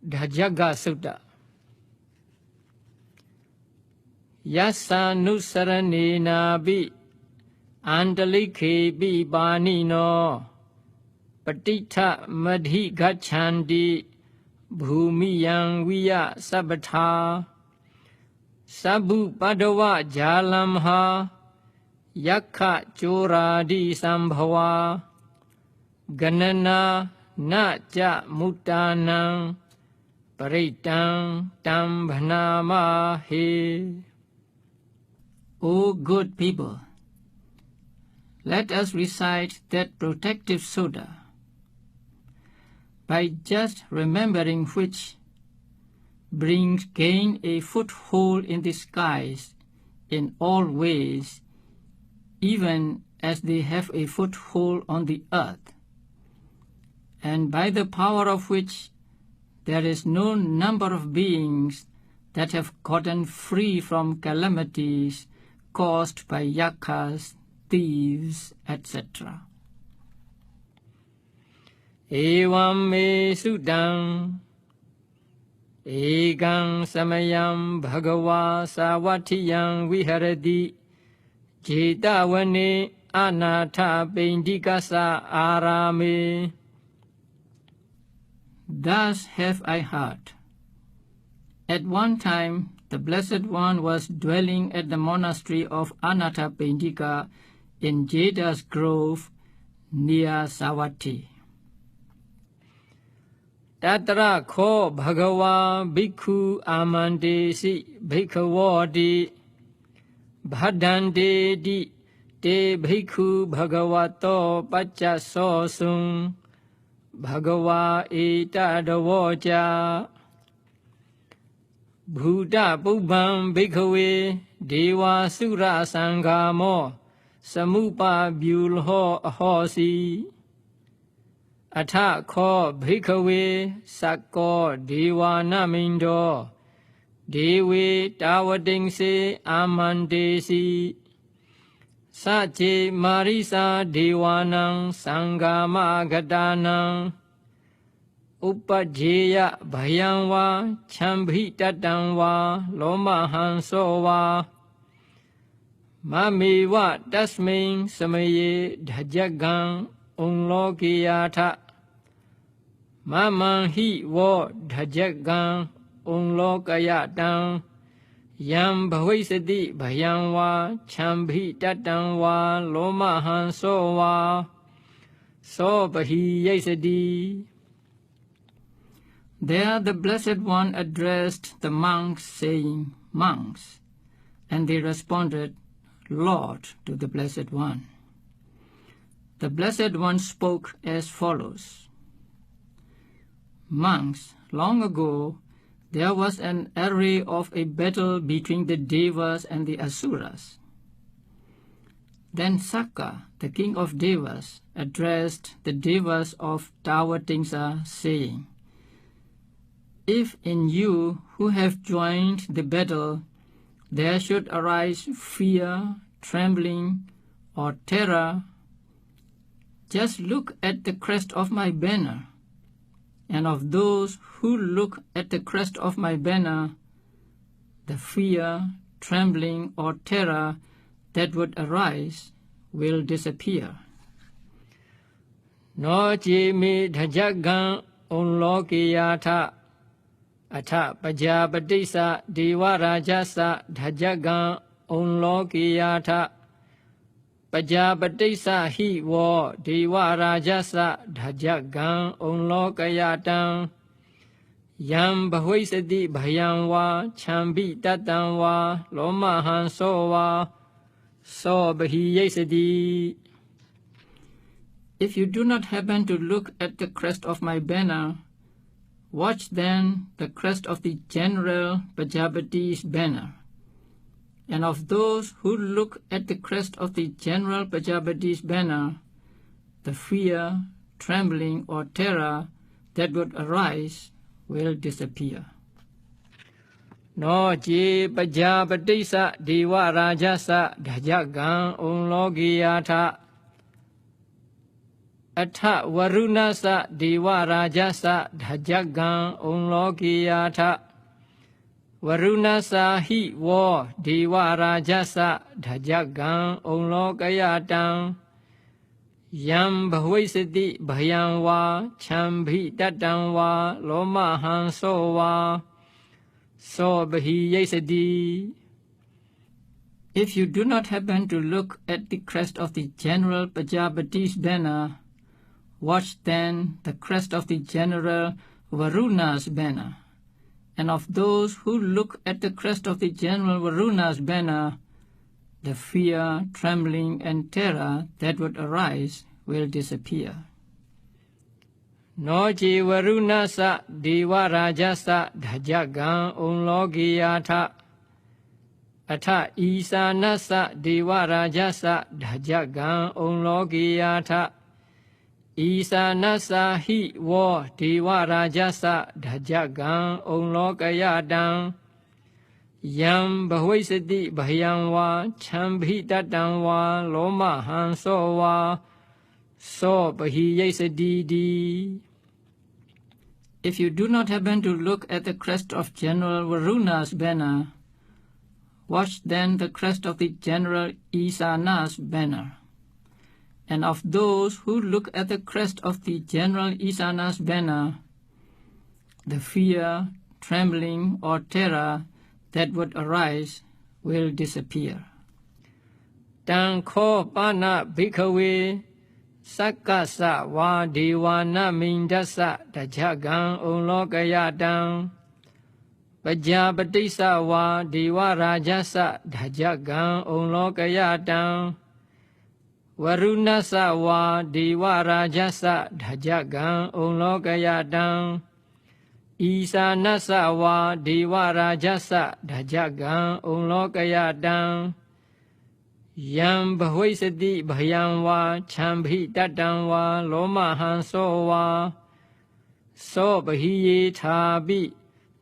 Dhajagga Sutta. Yassa nusaranena bi andalikhe bi banino patitha madhi gacchandi bhumiyang viya sabatha sabbu padawa jalamha yakha choradi sambhava ganana na ja mutanang paritang tam bhanamahe. O good people, let us recite that protective sutta, by just remembering which brings gain a foothold in the skies in all ways, even as they have a foothold on the earth, and by the power of which there is no number of beings that have gotten free from calamities caused by yakas, thieves, etc. Evam me sudam ekam samayam bhagava savatiyam viharati jetavane anatha pendikasa arame. Thus have I heard. At one time, the Blessed One was dwelling at the monastery of Anatha Pendika in Jeta's grove near Savatthi. Tatra kho bhagava bhikkhu amandesi bhikkhavodi bhaddante di te bhikkhu bhagavato paccaso sung bhagava etadavoja bhuta pubbam bhikkhave deva sura sanghamo samupa byulho ahosi atha kho bhikkhave sakko deva namindo dewe tawadingse amandesi sache marisa devanang sanghama gadanang upajeya bhayam va chambhi tatam va lomahanso va mameva tasmin samaye dhajaggang unlokiyatha mamanhi vo dhajaggang unlokayatam yam bhavisati bhayam va chambhi tatam va lomahanso va so bahiyasati. There the Blessed One addressed the monks, saying, "Monks," and they responded, "Lord," to the Blessed One. The Blessed One spoke as follows. Monks, long ago there was an array of a battle between the Devas and the Asuras. Then Sakka, the king of Devas, addressed the Devas of Tawatingsa, saying, "If in you who have joined the battle there should arise fear, trembling, or terror, just look at the crest of my banner, and of those who look at the crest of my banner, the fear, trembling, or terror that would arise will disappear." No je me dhajaggang unlokiyatha atha pajapatissa deva rajasa dhajaggang unlokiyatha pajapatissa hi vo deva rajasa dhajaggang unlokayatam yam bhavisati bhayam va chambhi tatam va lomahanso va so bahiyasati. If you do not happen to look at the crest of my banner, watch then the crest of the general Pajapati's banner, and of those who look at the crest of the general Pajapati's banner, the fear, trembling, or terror that would arise will disappear. No je Pajapatissa deva rajasa dhajaggang unlokiyatha Atha Varunasa Deva Rajasa Dhajagga Unlokiyatha Varunasa hi wo Deva Rajasa Dhajagga Unlokayatang Yam Bhavaisati Bhayam va Chambhi Tatang va Lomahan so va So Bhiyasadi. If you do not happen to look at the crest of the General Prajapati's banner, watch then the crest of the General Varuna's banner. And of those who look at the crest of the General Varuna's banner, the fear, trembling, and terror that would arise will disappear. Noji Varunasa Deva Rajasa Dhajagga Unlokiyatha Atha Isanasa Deva Rajasa Dhajagga Unlokiyatha Isanasa hi wo Deva Rajasa Dhajagga Unlokayatang Yam Bhavaisati Bhayam va Chambhi Tatang va Lomahan so va So Bhiyasadi. If you do not happen to look at the crest of General Varuna's banner, watch then the crest of the General Isana's banner. And of those who look at the crest of the General Isana's banner, the fear, trembling, or terror that would arise will disappear. Tang kho pana bhikkhave Sakkasa va devana mindasa Dhajagga Unlokayatang Prajapatisa va Deva Rajasa Dhajagga Unlokayatang Varunasa va Deva Rajasa Dhajagga Unlokayatang Isanasa va Deva Rajasa Dhajagga Unlokayatang Yam Bhavaisati Bhayam va Chambhi Tatang va Lomahan so va So Bhiyetha bi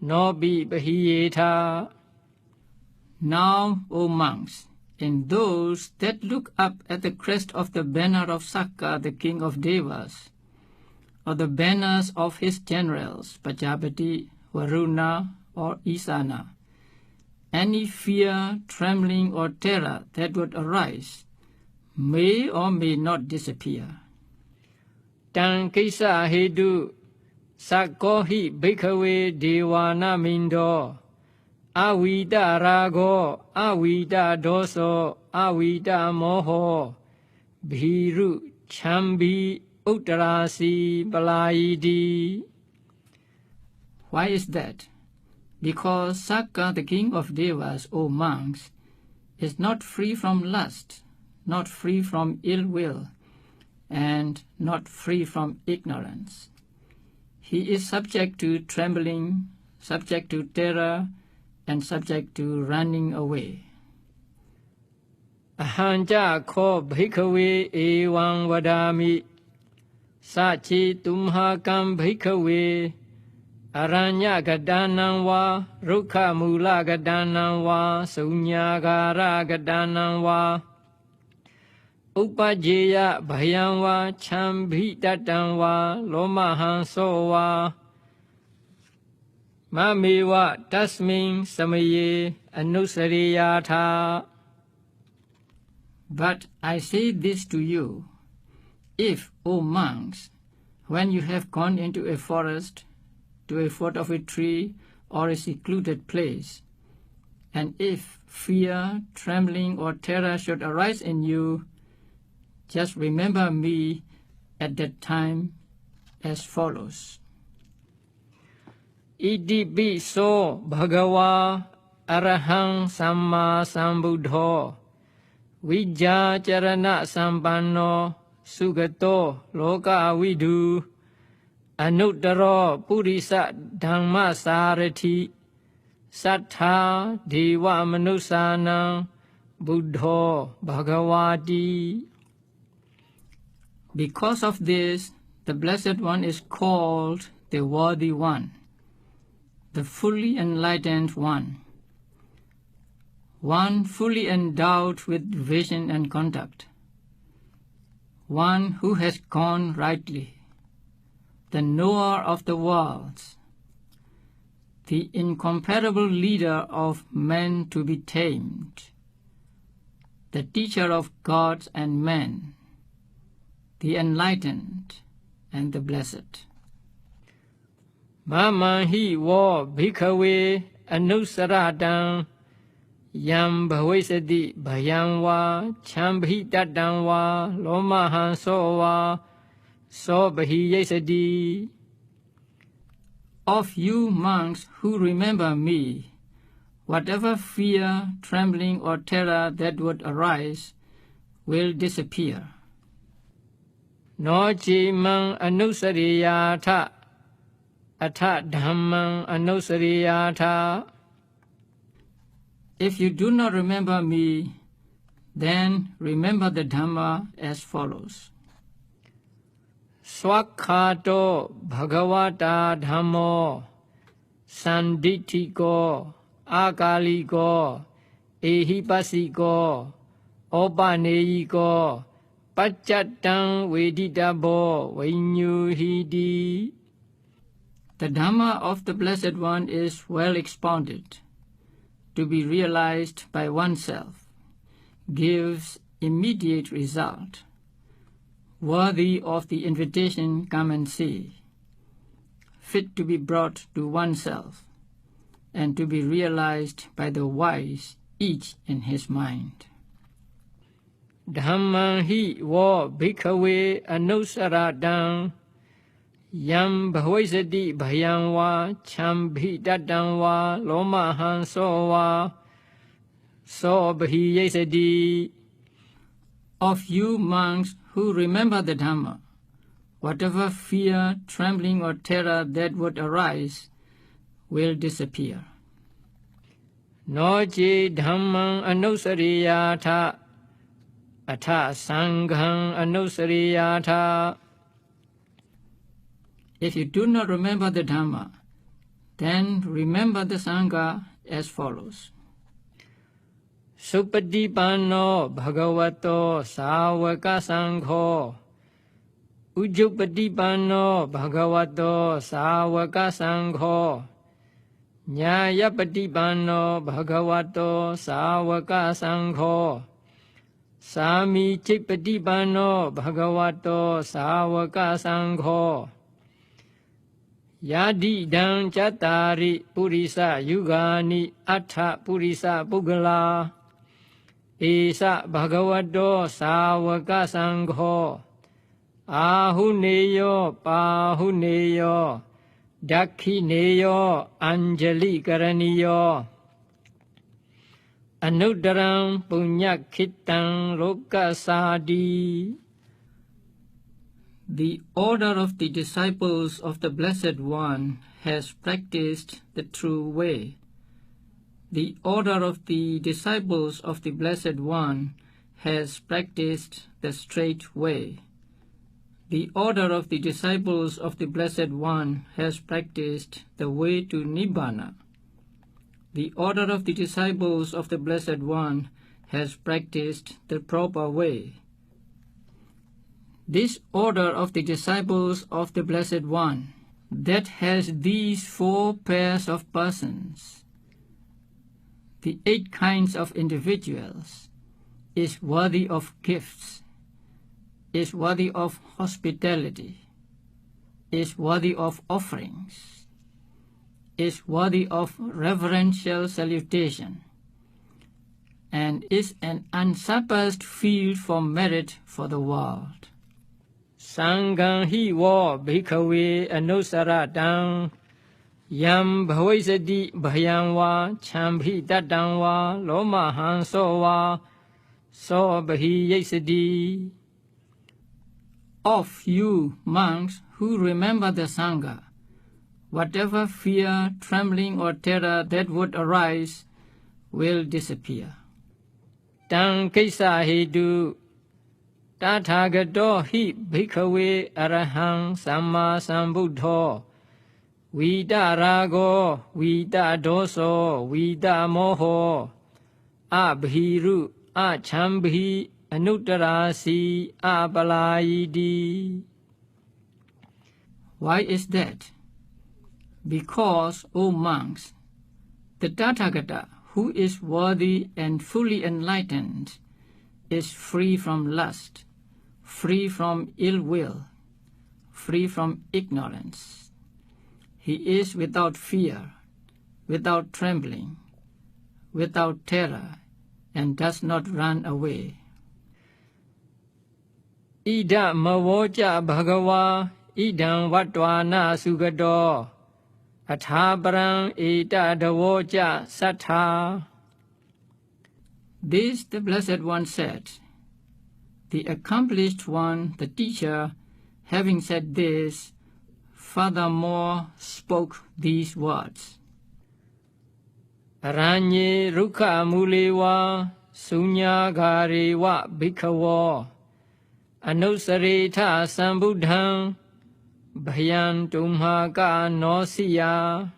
No bi Bhiyetha. Now, O monks, in those that look up at the crest of the banner of Sakka, the king of Devas, or the banners of his generals, Prajapati, Varuna, or Isana, any fear, trembling, or terror that would arise may or may not disappear. Tang kisa hedu sakkohi bhikkhave devana mindo avida rago avida doso avida moho bhiru chambi uttarasi balayidi. Why is that? Because Sakka, the king of Devas, O monks, is not free from lust, not free from ill will, and not free from ignorance. He is subject to trembling, subject to terror, and subject to running away. Ahanja kho bhikkhave evam vadami sachi tumhakam bhikkhave Aranya gadanam va rukha mula gadanam va sunyagara gadanam va upajeya bhayam va chambhi tatang va lomahan so va mameva tasmin samaye anusariyatha. But I say this to you, if, O monks, when you have gone into a forest, to a foot of a tree or a secluded place, and if fear, trembling, or terror should arise in you, just remember me at that time as follows. Iti biso bhagava arahang samma sambuddho vijja charana sampanno sugato loka vidu Anuttaro Purisa Dhamma Sarati Sattha Deva Manusana Buddho Bhagavati. Because of this, the Blessed One is called the Worthy One, the fully enlightened one fully endowed with vision and conduct, one who has gone rightly, the knower of the worlds, the incomparable leader of men to be tamed, the teacher of gods and men, the enlightened and the blessed. Mamahi wo bhikkhave anusaradam yam bhavisati bhayam va chambhitatam va lomahan so va so bhiyesati. Of you monks who remember me, whatever fear, trembling or terror that would arise will disappear. No jimang anusariyatha atha dhammang anusariyatha. If you do not remember me, then remember the Dhamma as follows. Swakhato bhagavata dhammo sanditthiko akaliko ehipasiko opaneyiko paccattang veditabo vinyuhidi. The Dhamma of the Blessed One is well expounded, to be realized by oneself, gives immediate result, worthy of the invitation come and see, fit to be brought to oneself, and to be realized by the wise, each in his mind. Dhammang hi wo bhikkhave anusaradam yam bhavisati bhayam va chambhitatam va lomahan so va so bhiyesati. Of you monks who remember the Dhamma, whatever fear, trembling or terror that would arise will disappear. No je dhammang anusariyatha atha sanghang anusariyatha. If you do not remember the Dhamma, then remember the Sangha as follows. Supatipanno bhagavato sāvaka saṅgho Ujjupatipanno bhagavato sāvaka saṅgho Nyāyapatipanno bhagavato sāvaka saṅgho Sāmiccipatipanno bhagavato sāvaka saṅgho Yadidang cattari purisa yugani attha purisa puggala Esa bhagavato sāvaka saṅgho Ahuneyo pahuneyo dakhineyo anjali karaniyo Anuddaram punyakhitam lokasadi. The order of the disciples of the Blessed One has practiced the true way. The order of the disciples of the Blessed One has practiced the straight way. The order of the disciples of the Blessed One has practiced the way to Nibbana. The order of the disciples of the Blessed One has practiced the proper way. This order of the disciples of the Blessed One that has these 4 pairs of persons, the 8 kinds of individuals, is worthy of gifts, is worthy of hospitality, is worthy of offerings, is worthy of reverential salutation, and is an unsurpassed field for merit for the world. Sanghang hi wo bhikkhave anusaradam yam bhavisati bhayam va chambhitatam va lomahan so va so bhiyesati. Of you monks who remember the Sangha, whatever fear, trembling or terror that would arise will disappear. Tang kaisa hedu Dhajagga hi bhikkhave arahang samma sambuddho vidarago vidadoso vidamoho abhiru achambhi Anuttarasi apalayidi. Why is that? Because, O monks, the Tathagata, who is worthy and fully enlightened, is free from lust, free from ill will, free from ignorance. He is without fear, without trembling, without terror, and does not run away. Ida mawoja bhagava idam vatwana sugado athaparang ita davoja satha. This the Blessed One said. The accomplished one, the teacher, having said this, furthermore spoke these words. Aranye rukha mulewa sunyagarewa bhikkhavo anusareta sambuddham bhayan tumhaka nosya.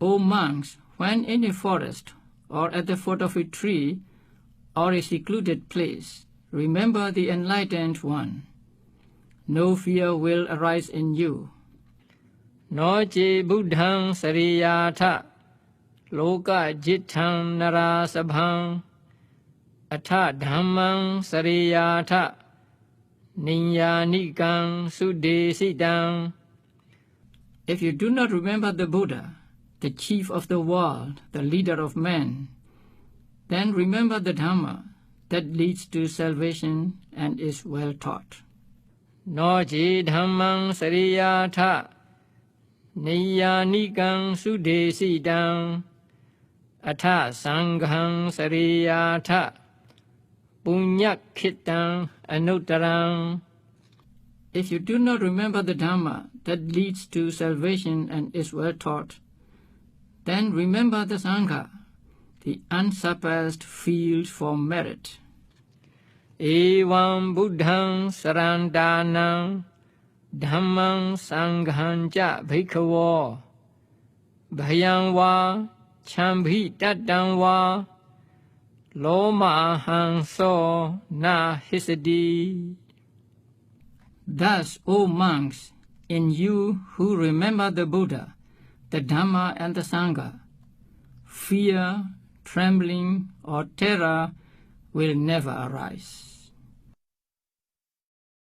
O monks, when in a forest or at the foot of a tree or a secluded place, remember the Enlightened One. No fear will arise in you. Noche buddham sariyatha loka jitham narasabham atha dhammam sariyatha ninyanikam sudesitam. If you do not remember the Buddha, the chief of the world, the leader of men, then remember the Dhamma that leads to salvation and is well taught. Noche dhammam sariyatha ninyanikam sudesitam atha sangham sariyatha punyakhitam anuttaram. If you do not remember the Dhamma that leads to salvation and is well taught, then remember the Sangha, the unsurpassed field for merit. Evam buddham sarandanam dhammam sangham cha bhikkhavo bhayam va chambhi tattam va loma hanso na hisadi. Thus, O monks, in you who remember the Buddha, the Dhamma and the Sangha, fear, trembling, or terror will never arise.